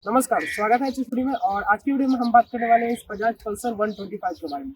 नमस्कार, स्वागत है आज की वीडियो में। और आज की वीडियो में हम बात करने वाले हैं इस बजाज पल्सर 125 के बारे में।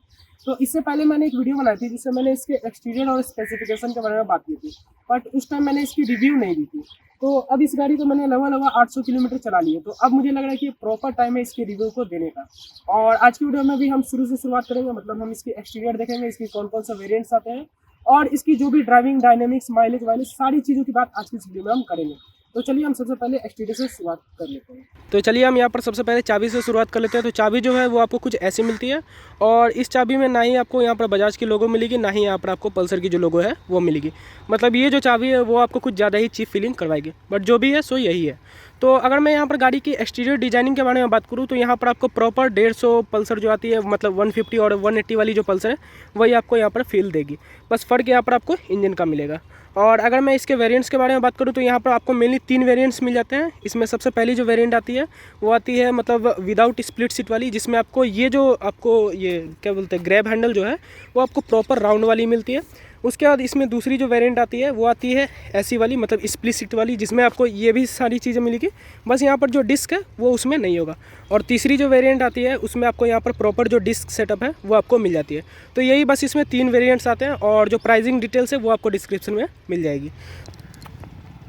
तो इससे पहले मैंने एक वीडियो बनाई थी जिससे मैंने इसके एक्सटीरियर और स्पेसिफिकेशन के बारे में बात की थी, बट उस टाइम मैंने इसकी रिव्यू नहीं दी थी। तो अब इस गाड़ी को मैंने लगभग 800 किलोमीटर चला ली है, तो अब मुझे लग रहा है कि प्रॉपर टाइम है इसकी रिव्यू को देने का। और आज की वीडियो में भी हम शुरू से शुरुआत करेंगे, मतलब हम इसकी एक्सटीरियर देखेंगे, इसकी कौन कौन सा वेरियंट्स आते हैं और इसकी जो भी ड्राइविंग डायनेमिक्स, माइलेज वाइलेज सारी चीज़ों की बात आज की इस वीडियो में हम करेंगे। तो चलिए हम सबसे पहले एक्सटीरियर से शुरुआत कर लेते हैं। तो चलिए हम यहाँ पर सबसे पहले चाबी से शुरुआत कर लेते हैं। तो चाबी जो है वो आपको कुछ ऐसी मिलती है, और इस चाबी में ना ही आपको यहाँ पर बजाज की लोगो मिलेगी, ना ही यहाँ पर आपको पल्सर की जो लोगो है वो मिलेगी। मतलब ये जो चाबी है वो आपको कुछ ज़्यादा ही चीप फीलिंग करवाएगी, बट जो भी है सो यही है। तो अगर मैं यहाँ पर गाड़ी की एक्सटीरियर डिजाइनिंग के बारे में बात करूँ तो यहाँ पर आपको प्रॉपर 150 पल्सर जो आती है, मतलब 150 और 180 वाली जो पल्सर है वही आपको यहाँ पर फील देगी। बस फ़र्क यहाँ पर आपको इंजन का मिलेगा। और अगर मैं इसके वेरिएंट्स के बारे में बात करूँ तो यहाँ पर आपको मेनली 3 वेरिएंट्स मिल जाते हैं। इसमें सबसे पहली जो वेरिएंट आती है वो आती है मतलब विदाउट स्प्लिट सीट वाली, जिसमें आपको ये क्या बोलते हैं, ग्रैब हैंडल जो है वो आपको प्रॉपर राउंड वाली मिलती है। उसके बाद इसमें दूसरी जो वेरिएंट आती है वो आती है ऐसी वाली, मतलब स्प्लिट सीट वाली, जिसमें आपको ये भी सारी चीज़ें मिलेगी, बस यहाँ पर जो डिस्क है वो उसमें नहीं होगा। और तीसरी जो वेरिएंट आती है उसमें आपको यहाँ पर प्रॉपर जो डिस्क सेटअप है वो आपको मिल जाती है। तो यही बस इसमें 3 वेरिएंट्स आते हैं, और जो प्राइसिंग डिटेल्स है वो आपको डिस्क्रिप्शन में मिल जाएगी।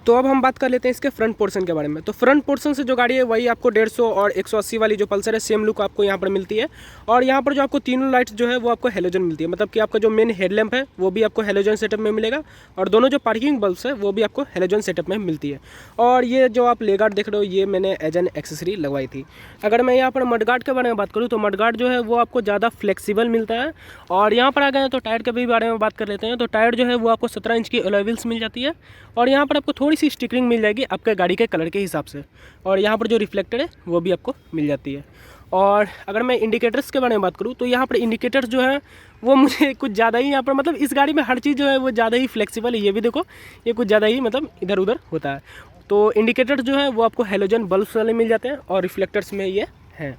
तो अब हम बात कर लेते हैं इसके फ्रंट पोर्शन के बारे में। तो फ्रंट पोर्शन से जो गाड़ी है वही आपको 150 और 180 वाली जो पल्सर है सेम लुक आपको यहाँ पर मिलती है। और यहाँ पर जो आपको तीनों लाइट्स जो है वो आपको हेलोजन मिलती है, मतलब कि आपका जो मेन हेडलैम्प है वो भी आपको हेलोजन सेटअप में मिलेगा, और दोनों जो पार्किंग बल्ब्स है वो भी आपको हेलोजन सेटअप में मिलती है। और ये जो आप लेगार्ड देख रहे हो ये मैंने एज एन एक्सेसरी लगवाई थी। अगर मैं यहाँ पर मडगार्ड के बारे में बात करूँ तो मडगार्ड जो है वो आपको ज़्यादा फ्लेक्सिबल मिलता है। और यहाँ पर आ गए तो टायर के भी बारे में बात कर लेते हैं। तो टायर जो है वो आपको 17 इंच की अलॉय व्हील्स मिल जाती है, और यहाँ पर आपको थोड़ी सी स्टिकरिंग मिल जाएगी आपके गाड़ी के कलर के हिसाब से। और यहाँ पर जो रिफ्लेक्टर है वो भी आपको मिल जाती है। और अगर मैं इंडिकेटर्स के बारे में बात करूँ तो यहाँ पर इंडिकेटर्स जो है वो मुझे कुछ ज़्यादा ही यहाँ पर, मतलब इस गाड़ी में हर चीज़ जो है वो ज़्यादा ही फ्लेक्सिबल है। ये भी देखो, ये कुछ ज़्यादा ही मतलब इधर उधर होता है। तो इंडिकेटर जो है वो आपको हेलोजन बल्ब्स वाले मिल जाते हैं, और रिफ्लेक्टर्स में ये हैं।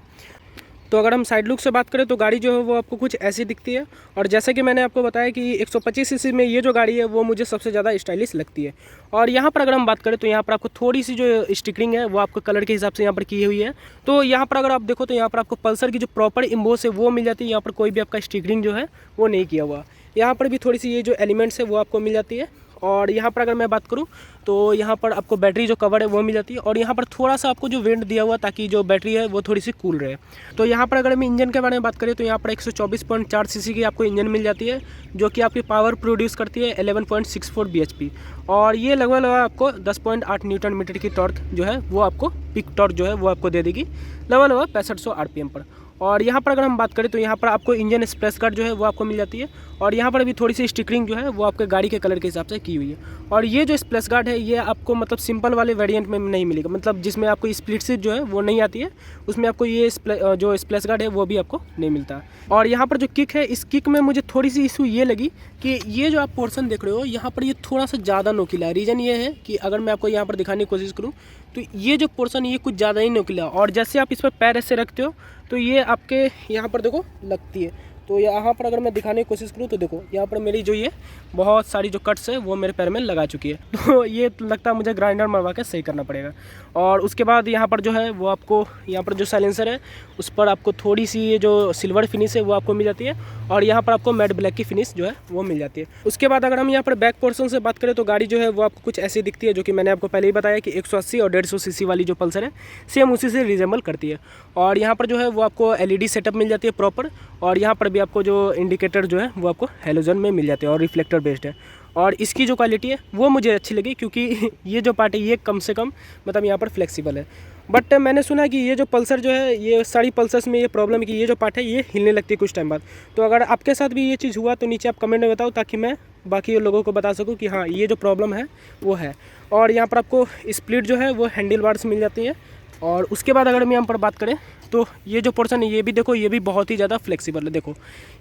तो अगर हम साइड लुक से बात करें तो गाड़ी जो है वो आपको कुछ ऐसी दिखती है। और जैसे कि मैंने आपको बताया कि 125 सीसी में ये जो गाड़ी है वो मुझे सबसे ज़्यादा स्टाइलिश लगती है। और यहाँ पर अगर हम बात करें तो यहाँ पर आपको थोड़ी सी जो स्टिकरिंग है वो आपको कलर के हिसाब से यहाँ पर की हुई है। तो यहाँ पर अगर आप देखो तो यहाँ पर आपको पल्सर की जो प्रॉपर इम्बोस है वो मिल जाती है। यहाँ पर कोई भी आपका स्टिकरिंग जो है वो नहीं किया हुआ। यहाँ पर भी थोड़ी सी ये जो एलिमेंट्स है वो आपको मिल जाती है। और यहाँ पर अगर मैं बात करूँ तो यहाँ पर आपको बैटरी जो कवर है वो मिल जाती है, और यहाँ पर थोड़ा सा आपको जो वेंट दिया हुआ ताकि जो बैटरी है वो थोड़ी सी कूल रहे। तो यहाँ पर अगर हम इंजन के बारे में बात करें तो यहाँ पर 124.4 सीसी की आपको इंजन मिल जाती है, जो कि आपकी पावर प्रोड्यूस करती है 11.64 bhp। और ये लगभग आपको 10.8 न्यूटन मीटर की टॉर्क जो है वो आपको पिक टॉर्क जो है वो आपको दे देगी लगभग 6500 RPM पर। और यहाँ पर अगर हम बात करें तो यहाँ पर आपको इंजन स्प्रेस गार्ड जो है वो आपको मिल जाती है, और यहाँ पर भी थोड़ी सी स्टिकरिंग जो है वो आपके गाड़ी के कलर के हिसाब से की हुई है। और ये जो स्प्लेश गार्ड है ये आपको मतलब सिंपल वाले वेरिएंट में नहीं मिलेगा, मतलब जिसमें आपको स्प्लिट सीट जो है वो नहीं आती है उसमें आपको ये जो स्प्लेश गार्ड है वो भी आपको नहीं मिलता। और यहाँ पर जो किक है इस किक में मुझे थोड़ी सी इशू ये लगी कि ये जो आप पोर्शन देख रहे हो यहाँ पर ये थोड़ा सा ज़्यादा नोकीला है। रीज़न ये है कि अगर मैं आपको यहाँ पर दिखाने की कोशिश करूँ तो ये जो पोर्शन ये कुछ ज़्यादा ही नोकीला, और जैसे आप इस पर पैर ऐसे रखते हो तो ये आपके यहाँ पर देखो लगती है। तो यहाँ पर अगर मैं दिखाने की कोशिश करूँ तो देखो यहाँ पर मेरी जो ये बहुत सारी जो कट्स है वो मेरे पैर में लगा चुकी है। तो ये लगता है मुझे ग्राइंडर मरवा के सही करना पड़ेगा। और उसके बाद यहाँ पर जो है वो आपको यहाँ पर जो साइलेंसर है उस पर आपको थोड़ी सी ये जो सिल्वर फिनिश है वो आपको मिल जाती है, और यहाँ पर आपको मैट ब्लैक की फिनिश जो है वो मिल जाती है। उसके बाद अगर हम यहाँ पर बैक पोर्शन से बात करें तो गाड़ी जो है वो आपको कुछ ऐसी दिखती है, जो कि मैंने आपको पहले ही बताया कि 180 और 150 सीसी वाली जो पल्सर है सेम उसी से रिजेंबल करती है। और यहाँ पर जो है वो आपको LED सेटअप मिल जाती है प्रॉपर, और यहाँ पर भी आपको जो इंडिकेटर जो है वो आपको हेलोजन में मिल जाते हैं और रिफ्लेक्टर बेस्ड है। और इसकी जो क्वालिटी है वो मुझे अच्छी लगी, क्योंकि ये जो पार्ट है ये कम से कम मतलब यहाँ पर फ्लेक्सिबल है। बट मैंने सुना कि ये जो पल्सर जो है ये सारी पल्सर्स में ये प्रॉब्लम है कि ये जो पार्ट है ये हिलने लगती है कुछ टाइम बाद। तो अगर आपके साथ भी ये चीज़ हुआ तो नीचे आप कमेंट में बताओ, ताकि मैं बाकी लोगों को बता सकूं कि हाँ ये जो प्रॉब्लम है वो है। और यहाँ पर आपको स्प्लिट जो है वो हैंडल बार्स मिल जाती है। और उसके बाद अगर हम यहाँ पर बात करें तो ये जो पोर्शन है ये भी देखो, ये भी बहुत ही ज़्यादा फ्लेक्सिबल है। देखो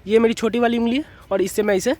ये मेरी छोटी वाली उंगली है और इससे मैं इसे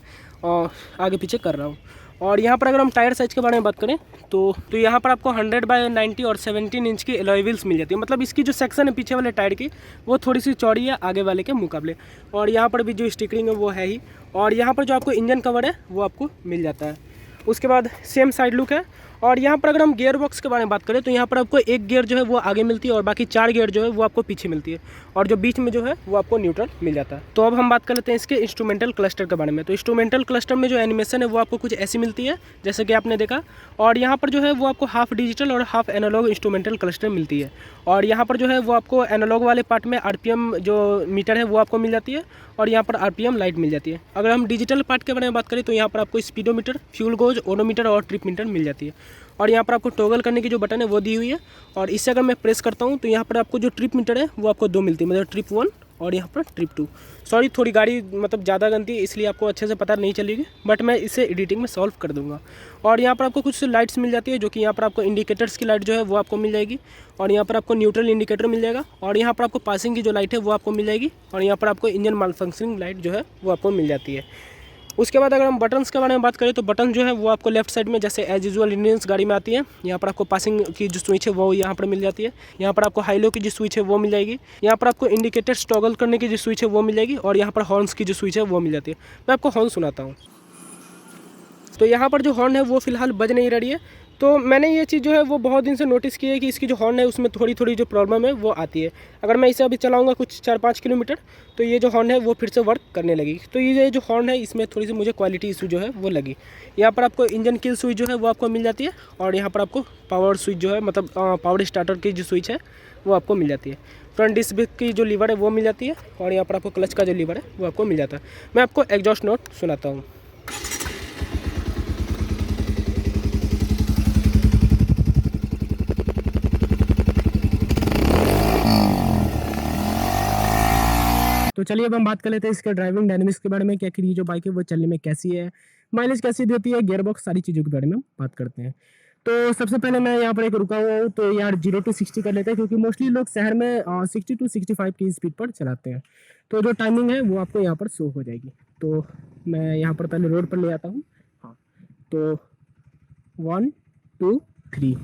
आगे पीछे कर रहा हूँ। और यहाँ पर अगर हम टायर साइज़ के बारे में बात करें तो यहाँ पर आपको 100/90 और 17 इंच की अलॉय व्हील्स मिल जाती है। मतलब इसकी जो सेक्शन है पीछे वाले टायर की वो थोड़ी सी चौड़ी है आगे वाले के मुकाबले। और यहाँ पर भी जो स्टिकरिंग है वो है ही। और यहाँ पर जो आपको इंजन कवर है वो आपको मिल जाता है। उसके बाद सेम साइड लुक है, और यहाँ पर अगर हम गियर बॉक्स के बारे में बात करें तो यहाँ पर आपको एक गियर जो है वो आगे मिलती है और बाकी 4 गियर जो है वो आपको पीछे मिलती है, और जो बीच में जो है वो आपको न्यूट्रल मिल जाता है। तो अब हम बात कर लेते हैं इसके इंस्ट्रूमेंटल क्लस्टर के बारे में। तो इंस्ट्रूमेंटल क्लस्टर में जो एनिमेशन है वो आपको कुछ ऐसी मिलती है जैसे कि आपने देखा, और यहाँ पर जो है वो आपको हाफ डिजिटल और हाफ एनालॉग इंस्ट्रूमेंटल क्लस्टर मिलती है। और यहाँ पर जो है वो आपको एनालॉग वाले पार्ट में आरपीएम जो मीटर है वो आपको मिल जाती है, और यहाँ पर आरपीएम लाइट मिल जाती है। अगर हम डिजिटल पार्ट के बारे में बात करें तो यहाँ पर आपको स्पीडोमीटर, फ्यूल गोज, ओडोमीटर और ट्रिप मीटर मिल जाती है। और यहाँ पर आपको टॉगल करने की जो बटन है वो दी हुई है, और इससे अगर मैं प्रेस करता हूँ तो यहाँ पर आपको जो ट्रिप मीटर है वो आपको 2 मिलती है, मतलब ट्रिप 1 और यहाँ पर ट्रिप 2। सॉरी, थोड़ी गाड़ी मतलब ज़्यादा गंदी है इसलिए आपको अच्छे से पता नहीं चलेगी, बट मैं इसे एडिटिंग में सॉल्व कर दूँगा। और यहाँ पर आपको कुछ लाइट्स मिल जाती है, जो कि यहाँ पर आपको इंडिकेटर्स की लाइट जो है वो आपको मिल जाएगी, और यहाँ पर आपको न्यूट्रल इंडिकेटर मिल जाएगा, और यहाँ पर आपको पासिंग की जो लाइट है वो आपको मिल जाएगी, और यहाँ पर आपको इंजन माल फंक्शनिंग लाइट जो है वो आपको मिल जाती है। उसके बाद अगर हम बटन्स के बारे में बात करें तो बटन जो है वो आपको लेफ्ट साइड में जैसे एज यूजुअल इंडियंस गाड़ी में आती है, यहाँ पर आपको पासिंग की जो स्विच है वो यहाँ पर मिल जाती है, यहाँ पर आपको हाई लो की जो स्विच है वो मिल जाएगी, यहाँ पर आपको इंडिकेटर्स टॉगल करने की जो स्विच है वो मिल जाएगी, और यहाँ पर हॉर्न्स की जो स्विच है वो मिल जाती है। मैं आपको हॉर्न सुनाता हूँ। तो यहाँ पर जो हॉर्न है वो फिलहाल बज नहीं रही है, तो मैंने ये चीज़ जो है वो बहुत दिन से नोटिस की है कि इसकी जो हॉर्न है उसमें थोड़ी थोड़ी जो प्रॉब्लम है वो आती है। अगर मैं इसे अभी चलाऊंगा कुछ 4-5 किलोमीटर तो ये जो हॉर्न है वो फिर से वर्क करने लगी। तो ये जो हॉर्न है इसमें थोड़ी सी मुझे क्वालिटी इशू जो है वो लगी। यहाँ पर आपको इंजन किल स्विच जो है वो आपको मिल जाती है, और यहाँ पर आपको पावर स्विच जो है मतलब पावर स्टार्टर की जो स्विच है वो आपको मिल जाती है। फ्रंट डिस्क ब्रेक की जो लीवर है वो मिल जाती है, और यहाँ पर आपको क्लच का जो लीवर है वो आपको मिल जाता है। मैं आपको एग्जॉस्ट नोट सुनाता हूँ। तो चलिए अब हम बात कर लेते हैं इसके ड्राइविंग डायनेमिक्स के बारे में, कि आखिर ये जो बाइक है वो चलने में कैसी है, माइलेज कैसी देती है, गियर बॉक्स, सारी चीज़ों के बारे में हम बात करते हैं। तो सबसे पहले मैं यहाँ पर एक रुका हुआ हूँ, तो यार 0 to 60 कर लेते हैं, क्योंकि मोस्टली लोग शहर में 60 to 65 की स्पीड पर चलाते हैं। तो जो टाइमिंग है वो आपको यहाँ पर शो हो जाएगी। तो मैं यहाँ पर पहले रोड पर ले आता हूँ। हाँ, तो 1 2 3।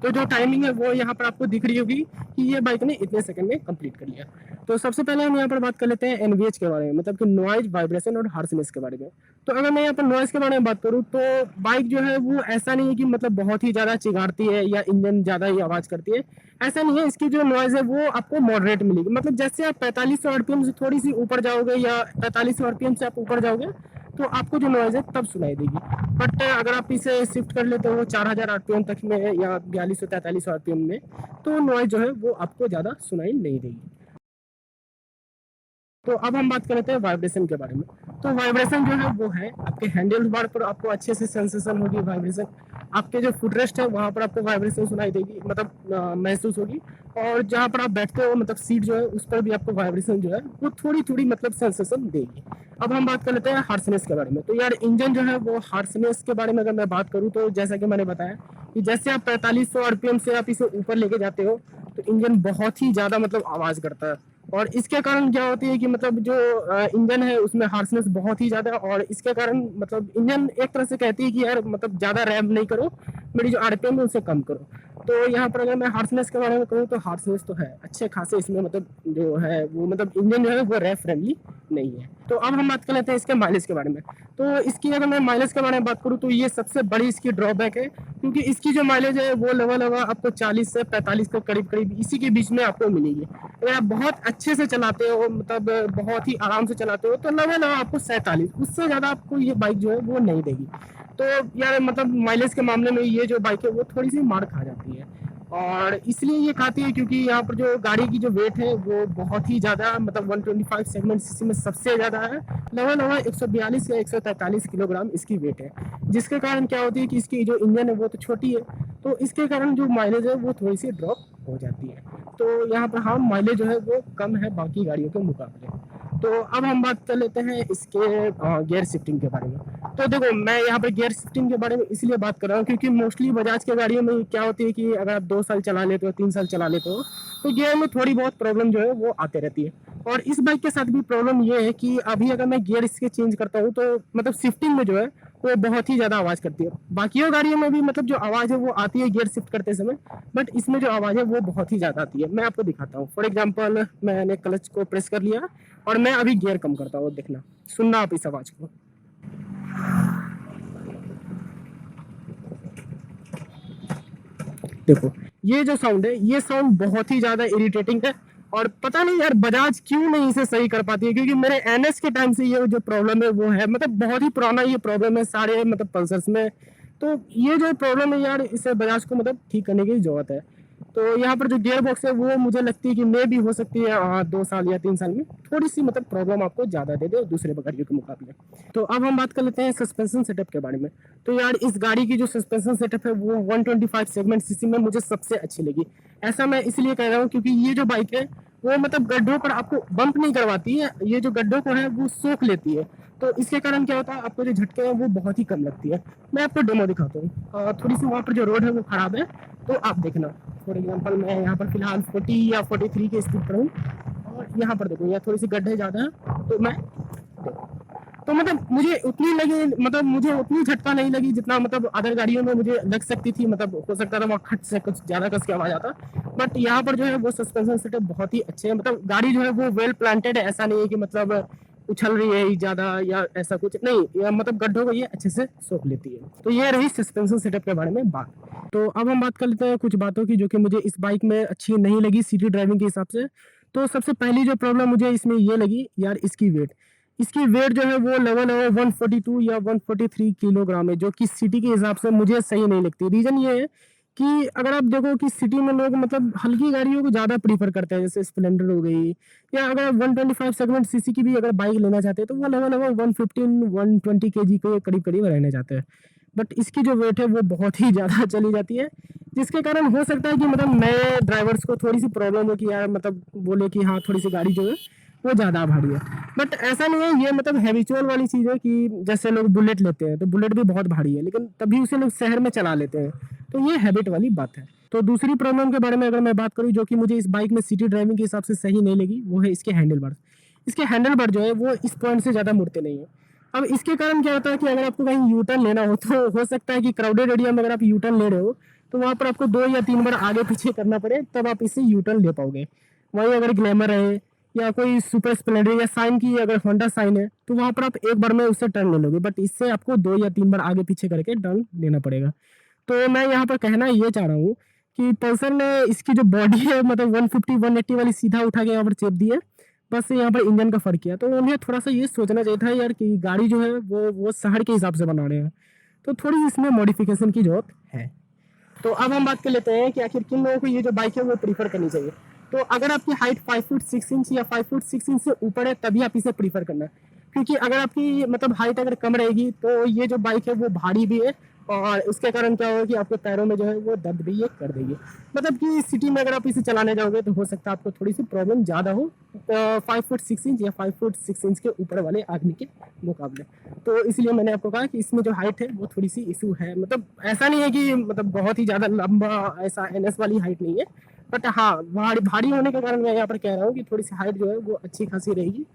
तो जो टाइमिंग है वो यहाँ पर आपको दिख रही होगी कि ये बाइक ने इतने सेकंड में कंप्लीट कर लिया। तो सबसे पहले हम यहाँ पर बात कर लेते हैं एनवीएच के बारे में, मतलब कि नॉइज, वाइब्रेशन और हार्शनेस के बारे में। तो अगर मैं यहाँ पर नॉइज के बारे में बात करूँ तो बाइक जो है वो ऐसा नहीं है कि मतलब बहुत ही ज़्यादा चिगारती है या इंजन ज़्यादा ही आवाज़ करती है, ऐसा नहीं है। इसकी जो नॉइज है वो आपको मॉडरेट मिलेगी, मतलब जैसे आप 4500 आरपीएम से थोड़ी सी ऊपर जाओगे या 4500 आरपीएम से आप ऊपर जाओगे तो आपको जो नॉइज है तब सुनाई देगी। बट अगर आप इसे शिफ्ट कर लेते हो 4000 आरपीएम तक में या 4200-4300 आरपीएम में, तो नॉइज जो है वो आपको ज़्यादा सुनाई नहीं देगी। तो अब हम बात कर लेते हैं वाइब्रेशन के बारे में। तो वाइब्रेशन जो है वो है आपके हैंडल बार पर आपको अच्छे से सेंसेशन होगी वाइब्रेशन, आपके जो फुटरेस्ट है वहाँ पर आपको वाइब्रेशन सुनाई देगी, मतलब महसूस होगी। और जहाँ पर आप बैठते हो मतलब सीट जो है उस पर भी आपको वाइब्रेशन जो है वो थोड़ी थोड़ी मतलब सेंसेशन देगी। अब हम बात कर लेते हैं हार्शनेस के बारे में। तो यार इंजन जो है वो हार्शनेस के बारे में अगर मैं बात करूँ तो जैसा कि मैंने बताया कि जैसे आप 4500 आरपीएम से आप इसे ऊपर लेके जाते हो तो इंजन बहुत ही ज़्यादा मतलब आवाज़ करता है, और इसके कारण क्या होती है कि मतलब जो इंजन है उसमें हार्शनेस बहुत ही ज़्यादा, और इसके कारण मतलब इंजन एक तरह से कहती है कि यार मतलब ज़्यादा रैम नहीं करो, मेरी जो आरपीएम है उसे कम करो। तो यहाँ पर अगर मैं हार्शनेस के बारे में कहूँ तो हार्शनेस तो है अच्छे खासे इसमें, मतलब जो है वो मतलब इंजन जो है वो रैप फ्रेंडली नहीं है। तो अब हम बात कर लेते हैं इसके माइलेज के बारे में। तो इसकी अगर मैं माइलेज के बारे में बात करूँ तो ये सबसे बड़ी इसकी ड्रॉबैक है, क्योंकि इसकी जो माइलेज है वो लगभग आपको 40 से 45 के करीब करीब इसी के बीच में आपको मिलेगी। अगर आप बहुत अच्छे से चलाते हो, मतलब बहुत ही आराम से चलाते हो, तो लगभग आपको 47, उससे ज़्यादा आपको ये बाइक जो है वो नहीं देगी। तो यार मतलब माइलेज के मामले में ये जो बाइक है वो थोड़ी सी मार खा जाती है, और इसलिए ये खाती है क्योंकि यहाँ पर जो गाड़ी की जो वेट है वो बहुत ही ज़्यादा, मतलब 125 सेगमेंट सीसी में सबसे ज़्यादा है, लगभग 142 या 143 किलोग्राम इसकी वेट है, जिसके कारण क्या होती है कि इसकी जो इंजन है वो तो छोटी है, तो इसके कारण जो माइलेज है वो थोड़ी सी ड्रॉप हो जाती है। तो यहाँ पर हाँ माइलेज जो है वो कम है बाकी गाड़ियों के मुकाबले। तो अब हम बात कर लेते हैं इसके गियर शिफ्टिंग के बारे में। तो देखो मैं यहाँ पर गियर शिफ्टिंग के बारे में इसलिए बात कर रहा हूँ क्योंकि मोस्टली बजाज के गाड़ियों में क्या होती है कि अगर आप 2 साल चला लेते हो, 3 साल चला लेते हो, तो गियर में थोड़ी बहुत प्रॉब्लम जो है वो आते रहती है। और इस बाइक के साथ भी प्रॉब्लम ये है कि अभी अगर मैं गियर इसके चेंज करता हूँ तो मतलब शिफ्टिंग में जो है वो बहुत ही ज़्यादा आवाज़ करती है। बाकियों गाड़ियों में भी मतलब जो आवाज़ है वो आती है गियर शिफ्ट करते समय, बट इसमें जो आवाज़ है वो बहुत ही ज़्यादा आती है। मैं आपको दिखाता हूँ। फॉर एग्जाम्पल मैंने क्लच को प्रेस कर लिया और मैं अभी गियर कम करता हूँ, देखना, सुनना आप इस आवाज को। देखो ये जो साउंड है, ये साउंड बहुत ही ज्यादा इरिटेटिंग है, और पता नहीं यार बजाज क्यों नहीं इसे सही कर पाती है, क्योंकि मेरे एनएस के टाइम से ये जो प्रॉब्लम है वो है, मतलब बहुत ही पुराना ये प्रॉब्लम है सारे मतलब पल्सर्स में। तो ये जो प्रॉब्लम है यार, इसे बजाज को मतलब ठीक करने की जरूरत है। तो यहाँ पर जो गियर बॉक्स है वो मुझे लगती है कि मे भी हो सकती है 2 साल या 3 साल में थोड़ी सी मतलब प्रॉब्लम आपको ज्यादा दे दे दूसरे गाड़ियों के मुकाबले। तो अब हम बात कर लेते हैं सस्पेंशन सेटअप के बारे में। तो यार इस गाड़ी की जो सस्पेंशन सेटअप है वो 125 सेगमेंट सीसी में मुझे सबसे अच्छी लगी। ऐसा मैं इसलिए कह रहा हूँ क्योंकि ये जो बाइक है वो मतलब गड्ढों पर आपको बम्प नहीं करवाती है, ये जो गड्ढों को है वो सोख लेती है। तो इसके कारण क्या होता है, आपको जो झटके हैं वो बहुत ही कम लगती है। मैं आपको डेमो दिखाता हूँ। थोड़ी सी वहाँ पर जो रोड है वो खराब है, तो आप देखना। फॉर एग्जाम्पल मैं यहाँ पर फिलहाल 40 या 43 की स्पीड पर हूँ, और यहाँ पर देखो यहाँ थोड़ी सी गड्ढे ज़्यादा है, तो मैं तो मतलब मुझे उतनी लगी, मतलब मुझे उतनी झटका नहीं लगी जितना मतलब अदर गाड़ियों में मुझे लग सकती थी। मतलब हो सकता था वहाँ खट से कुछ ज़्यादा कस के आवाज आता, बट यहाँ पर जो है वो सस्पेंशन सेटअप बहुत ही अच्छे है। मतलब गाड़ी जो है वो वेल प्लांटेड है, ऐसा नहीं है कि मतलब उछल रही है ज्यादा या ऐसा कुछ नहीं, या मतलब गड्ढों को ये अच्छे से सोख लेती है। तो ये रही सस्पेंशन सेटअप के बारे में बात। तो अब हम बात कर लेते हैं कुछ बातों की जो कि मुझे इस बाइक में अच्छी नहीं लगी सिटी ड्राइविंग के हिसाब से। तो सबसे पहली जो प्रॉब्लम मुझे इसमें ये लगी यार, इसकी वेट जो है वो लगभग 142 या 143 किलोग्राम है, जो कि सिटी के हिसाब से मुझे सही नहीं लगती। रीजन ये है कि अगर आप देखो कि सिटी में लोग मतलब हल्की गाड़ियों को ज़्यादा प्रीफर करते हैं, जैसे स्प्लेंडर हो गई, या अगर 125 सेगमेंट सीसी की भी अगर बाइक लेना चाहते हैं तो वो लगभग 115-120 केजी के करीब करीब रहने जाते हैं। बट इसकी जो वेट है वो बहुत ही ज़्यादा चली जाती है, जिसके कारण हो सकता है कि मतलब नए ड्राइवर्स को थोड़ी सी प्रॉब्लम हो कि यार मतलब बोले कि हाँ थोड़ी सी गाड़ी जो है वो ज़्यादा भारी है। बट ऐसा नहीं है, ये मतलब हैबिचुअल वाली चीज़ है कि जैसे लोग बुलेट लेते हैं तो बुलेट भी बहुत भारी है, लेकिन तभी उसे लोग शहर में चला लेते हैं। तो ये हैबिट वाली बात है। तो दूसरी प्रॉब्लम के बारे में अगर मैं बात करूँ जो कि मुझे इस बाइक में सिटी ड्राइविंग के हिसाब से सही नहीं लगी, वो है इसके हैंडल बार। इसके हैंडल बार जो है वो इस पॉइंट से ज़्यादा मुड़ते नहीं है। अब इसके कारण क्या होता है कि अगर आपको कहीं यू टर्न लेना हो तो हो सकता है कि क्राउडेड एरिया में अगर आप यू टर्न ले रहे हो तो वहाँ पर आपको 2 या 3 बार आगे पीछे करना पड़े, तब आप इससे यू टर्न ले पाओगे। वहीं अगर ग्लैमर है या कोई सुपर स्प्लेंडर या साइन की अगर होंडा साइन है तो वहाँ पर आप एक बार में उससे टर्न ले लोगे, बट इससे आपको 2 या 3 बार आगे पीछे करके टर्न लेना पड़ेगा। तो मैं यहाँ पर कहना ये चाह रहा हूँ कि पल्सर ने इसकी जो बॉडी है मतलब 150-180 वाली सीधा उठा के यहाँ पर चेप दी है, बस यहाँ पर इंजन का फर्क किया। तो उन्हें थोड़ा सा ये सोचना चाहिए था यार कि गाड़ी जो है वो शहर के हिसाब से बना रहे हैं, तो थोड़ी इसमें मॉडिफिकेशन की जरूरत है। तो अब हम बात कर लेते हैं कि आखिर किन लोगों को ये जो बाइक है वो प्रीफर करनी चाहिए। तो अगर आपकी हाइट 5 फुट 6 इंच या 5 फुट 6 इंच से ऊपर है तभी आप इसे प्रीफर करना, क्योंकि अगर आपकी मतलब हाइट अगर कम रहेगी तो ये जो बाइक है वो भारी भी है, और उसके कारण क्या होगा कि आपके पैरों में जो है वो दर्द भी ये कर देगी। मतलब कि सिटी में अगर आप इसे चलाने जाओगे तो हो सकता है आपको थोड़ी सी प्रॉब्लम ज़्यादा हो 5 फुट 6 इंच या 5 फुट 6 इंच के ऊपर वाले आदमी के मुकाबले। तो इसलिए मैंने आपको कहा कि इसमें जो हाइट है वो थोड़ी सी इशू है। मतलब ऐसा नहीं है कि मतलब बहुत ही ज़्यादा लंबा ऐसा एनएस वाली हाइट नहीं है, बट हाँ भारी भारी होने के कारण मैं यहाँ पर कह रहा हूँ कि थोड़ी सी हाइट जो है वो अच्छी खासी रहेगी,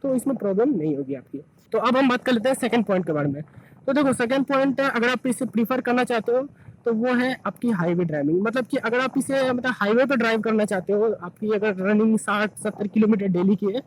तो इसमें प्रॉब्लम नहीं होगी आपकी। तो अब हम बात कर लेते हैं सेकंड पॉइंट के बारे में। तो देखो सेकंड पॉइंट अगर आप इसे प्रीफर करना चाहते हो तो वो है आपकी हाईवे ड्राइविंग। मतलब कि अगर आप इसे मतलब हाईवे पर ड्राइव करना चाहते हो, आपकी अगर रनिंग 60-70 किलोमीटर डेली की है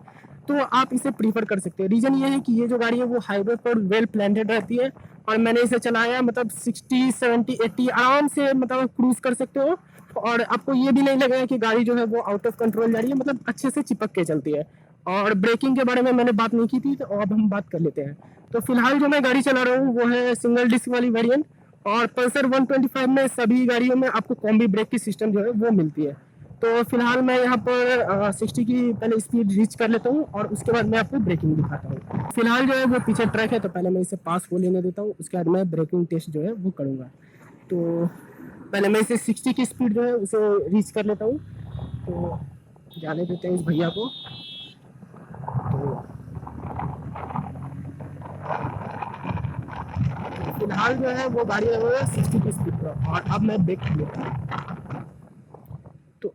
तो आप इसे प्रीफर कर सकते हैं। रीजन ये है कि ये जो गाड़ी है वो हाईवे पर वेल प्लांटेड रहती है, और मैंने इसे चलाया मतलब 60-70-80 आराम से मतलब क्रूज कर सकते हो, और आपको ये भी नहीं लगेगा कि गाड़ी जो है वो आउट ऑफ कंट्रोल जा रही है, मतलब अच्छे से चिपक के चलती है। और ब्रेकिंग के बारे में मैंने बात नहीं की थी, तो अब हम बात कर लेते हैं। तो फिलहाल जो मैं गाड़ी चला रहा हूँ वो है सिंगल डिस्क वाली वेरिएंट, और पल्सर 125 में सभी गाड़ियों में आपको कॉम्बी ब्रेक की सिस्टम जो है वो मिलती है। तो फिलहाल मैं यहाँ पर 60 की पहले स्पीड रीच कर लेता हूँ, और उसके बाद मैं आपको ब्रेकिंग दिखाता हूँ। फिलहाल जो है वो पीछे ट्रैक है, तो पहले मैं इसे पास हो लेने देता हूँ, उसके बाद मैं ब्रेकिंग टेस्ट जो है वो करूँगा। तो पहले मैं इसे 60 की स्पीड जो है उसे रीच कर लेता हूँ, तो जाने देते हैं इस भैया को। तो फिलहाल जो है वो गाड़ी है 60 की स्पीड पर, और अब मैं ब्रेक लेता हूँ। तो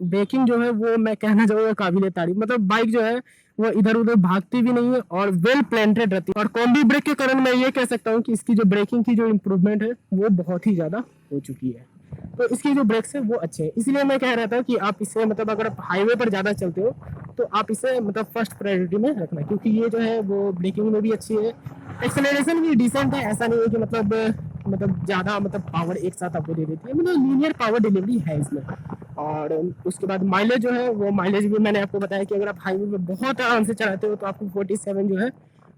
ब्रेकिंग जो है वो मैं कहना चाहूँगा काबिल तारीफ। मतलब बाइक जो है वो इधर उधर भागती भी नहीं है और वेल प्लांटेड रहती है, और कॉम्बी ब्रेक के कारण मैं ये कह सकता हूँ कि इसकी जो ब्रेकिंग की जो इम्प्रूवमेंट है वो बहुत ही ज़्यादा हो चुकी है। तो इसकी जो ब्रेक्स है वो अच्छे हैं, इसलिए मैं कह रहा था कि आप इसे मतलब अगर आप हाईवे पर ज़्यादा चलते हो तो आप इसे मतलब फर्स्ट प्रायोरिटी में रखना, क्योंकि ये जो है वो ब्रेकिंग में भी अच्छी है, एक्सेलरेशन भी डिसेंट है, ऐसा नहीं है कि मतलब ज़्यादा मतलब पावर एक साथ आपको दे देती है, मतलब लीनियर पावर डिलीवरी है इसमें। और उसके बाद माइलेज जो है वो माइलेज भी मैंने आपको बताया कि अगर आप हाईवे में बहुत आराम से चलाते हो तो आपको 47 जो है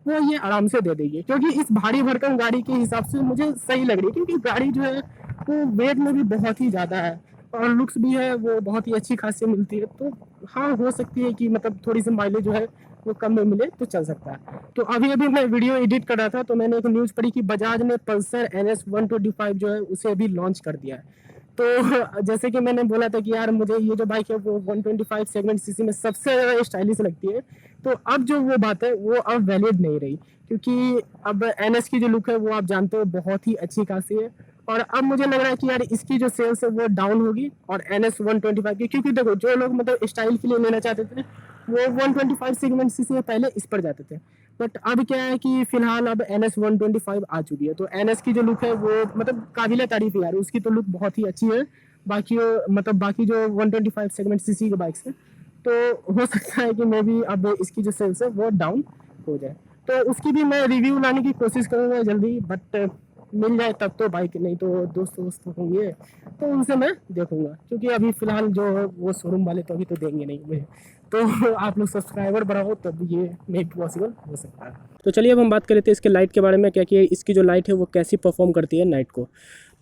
वो ये आराम से दे देगी, क्योंकि इस भारी भरकम गाड़ी के हिसाब से मुझे सही लग रही है, क्योंकि गाड़ी जो है वो वेट में भी बहुत ही ज़्यादा है और लुक्स भी है वो बहुत ही अच्छी खासी मिलती है। तो हाँ, हो सकती है कि मतलब थोड़ी सी माइलेज जो है वो कम में मिले तो चल सकता है। तो अभी अभी मैं वीडियो एडिट कर रहा था तो मैंने एक न्यूज़ पढ़ी कि बजाज ने पल्सर NS 125 जो है उसे अभी लॉन्च कर दिया है। तो जैसे कि मैंने बोला था कि यार मुझे ये जो बाइक है वो 125 सेगमेंट सीसी में सबसे ज़्यादा स्टाइलिश लगती है, तो अब जो वो बात है वो अब वैलिड नहीं रही, क्योंकि अब NS की जो लुक है वो आप जानते हो बहुत ही अच्छी खासी है। और अब मुझे लग रहा है कि यार इसकी जो सेल्स है वो डाउन होगी और NS 125 की, क्योंकि देखो जो लोग मतलब स्टाइल के लिए लेना चाहते थे वो 125 सेगमेंट सीसी में पहले इस पर जाते थे, बट अब क्या है कि फिलहाल अब NS 125 आ चुकी है, तो NS की जो लुक है वो मतलब काबिल तारीफ है यार, उसकी तो लुक बहुत ही अच्छी है। बाकी मतलब बाकी जो 125 सेगमेंट सीसी के बाइक्स है, तो हो सकता है कि मैं भी अब इसकी जो सेल्स है वो डाउन हो जाए, तो उसकी भी मैं रिव्यू लाने की कोशिश करूँगा जल्दी, बट मिल जाए तब तो बाइक, नहीं तो दोस्त होंगे तो उनसे मैं देखूंगा, क्योंकि अभी फिलहाल जो है वो शोरूम वाले तो अभी तो देंगे नहीं मुझे, तो आप लोग सब्सक्राइबर बढ़ाओ तब ये मे पॉसिबल हो सकता है। तो चलिए अब हम बात कर लेते हैं इसके लाइट के बारे में, क्या कि इसकी जो लाइट है वो कैसी परफॉर्म करती है नाइट को।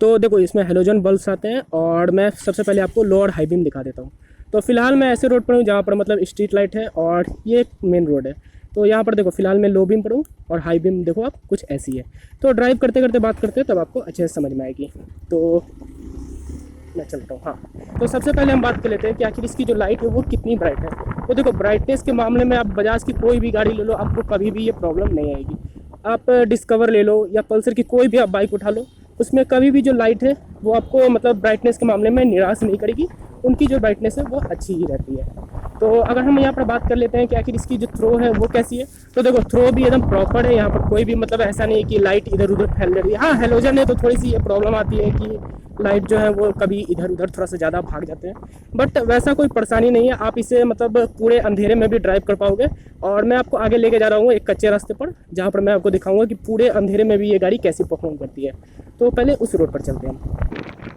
तो देखो इसमें हेलोजन बल्ब्स आते हैं और मैं सबसे पहले आपको लो और हाई बीम दिखा देता हूँ। तो फिलहाल मैं ऐसे रोड पर हूँ जहाँ पर मतलब स्ट्रीट लाइट है और ये मेन रोड है, तो यहाँ पर देखो फिलहाल मैं लो बीम पर हूँ और हाई बीम देखो आप कुछ ऐसी है। तो ड्राइव करते करते बात करते हैं तब आपको अच्छे से समझ में आएगी। तो मैं चलता हूँ। हाँ, तो सबसे पहले हम बात कर लेते हैं कि आखिर इसकी जो लाइट है वो कितनी ब्राइट है। तो देखो ब्राइटनेस के मामले में आप बजाज की कोई भी गाड़ी ले लो आपको कभी भी ये प्रॉब्लम नहीं आएगी। आप डिस्कवर ले लो या पल्सर की कोई भी आप बाइक उठा लो, उसमें कभी भी जो लाइट है वो आपको मतलब ब्राइटनेस के मामले में निराश नहीं करेगी, उनकी जो ब्राइटनेस है वो अच्छी ही रहती है। तो अगर हम यहाँ पर बात कर लेते हैं कि आखिर इसकी जो थ्रो है वो कैसी है, तो देखो थ्रो भी एकदम प्रॉपर है, यहाँ पर कोई भी मतलब ऐसा नहीं है कि लाइट इधर उधर फैल रही है। हाँ, हेलोजन है तो थोड़ी सी ये प्रॉब्लम आती है कि लाइट जो है वो कभी इधर उधर थोड़ा सा ज़्यादा भाग जाते हैं, बट वैसा कोई परेशानी नहीं है, आप इसे मतलब पूरे अंधेरे में भी ड्राइव कर पाओगे। और मैं आपको आगे लेके जा रहा हूँ एक कच्चे रास्ते पर, जहाँ पर मैं आपको दिखाऊंगा कि पूरे अंधेरे में भी ये गाड़ी कैसी परफॉर्म करती है। तो पहले उस रोड पर चलते हैं।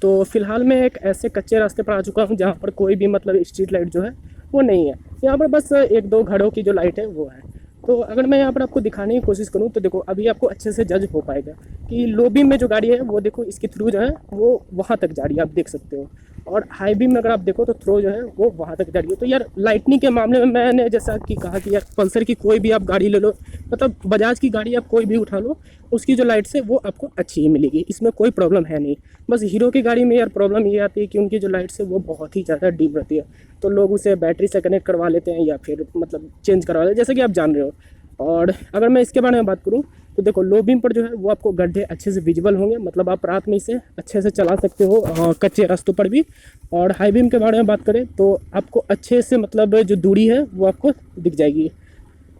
तो फिलहाल मैं एक ऐसे कच्चे रास्ते पर आ चुका हूँ जहाँ पर कोई भी मतलब स्ट्रीट लाइट जो है वो नहीं है, यहाँ पर बस एक दो घरों की जो लाइट है वो है। तो अगर मैं यहाँ पर आपको दिखाने की कोशिश करूँ तो देखो अभी आपको अच्छे से जज हो पाएगा कि लो बीम में जो गाड़ी है वो देखो इसकी थ्रू जो है वो वहाँ तक जा रही है, आप देख सकते हो, और हाई बीम में अगर आप देखो तो थ्रो जो है वो वहाँ तक जा रही है। तो यार लाइटनिंग के मामले में मैंने जैसा कि कहा कि यार पल्सर की कोई भी आप गाड़ी ले लो, मतलब बजाज की गाड़ी आप कोई भी उठा लो, उसकी जो लाइट्स है वो आपको अच्छी ही मिलेगी, इसमें कोई प्रॉब्लम है नहीं। बस हीरो की गाड़ी में यार प्रॉब्लम ये आती है कि उनकी जो लाइट्स है वो बहुत ही ज़्यादा डीप रहती है, तो लोग उसे बैटरी से कनेक्ट करवा लेते हैं या फिर मतलब चेंज करवा लेते हैं, जैसे कि आप जान रहे हो। और अगर मैं इसके बारे में बात करूँ तो देखो लो बीम पर जो है वो आपको गड्ढे अच्छे से विजिबल होंगे, मतलब आप रात में इसे अच्छे से चला सकते हो कच्चे रास्तों पर भी। और हाई बीम के बारे में बात करें तो आपको अच्छे से मतलब जो दूरी है वो आपको दिख जाएगी।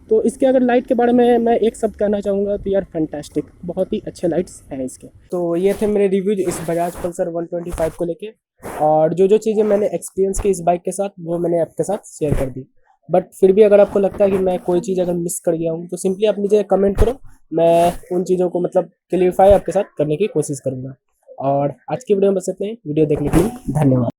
तो इसके अगर लाइट के बारे में मैं एक शब्द कहना चाहूँगा तो यार फैंटास्टिक, बहुत ही अच्छे लाइट्स हैं इसके। तो ये थे मेरे रिव्यूज इस बजाज पल्सर 125 को लेके, और जो चीज़ें मैंने एक्सपीरियंस की इस बाइक के साथ वो मैंने आपके साथ शेयर कर दी। बट फिर भी अगर आपको लगता है कि मैं कोई चीज़ अगर मिस कर गया हूँ तो सिंपली आप मुझे कमेंट करो, मैं उन चीज़ों को मतलब क्लियरफाई आपके साथ करने की कोशिश करूँगा। और आज की वीडियो में बस इतना ही, वीडियो देखने के लिए धन्यवाद।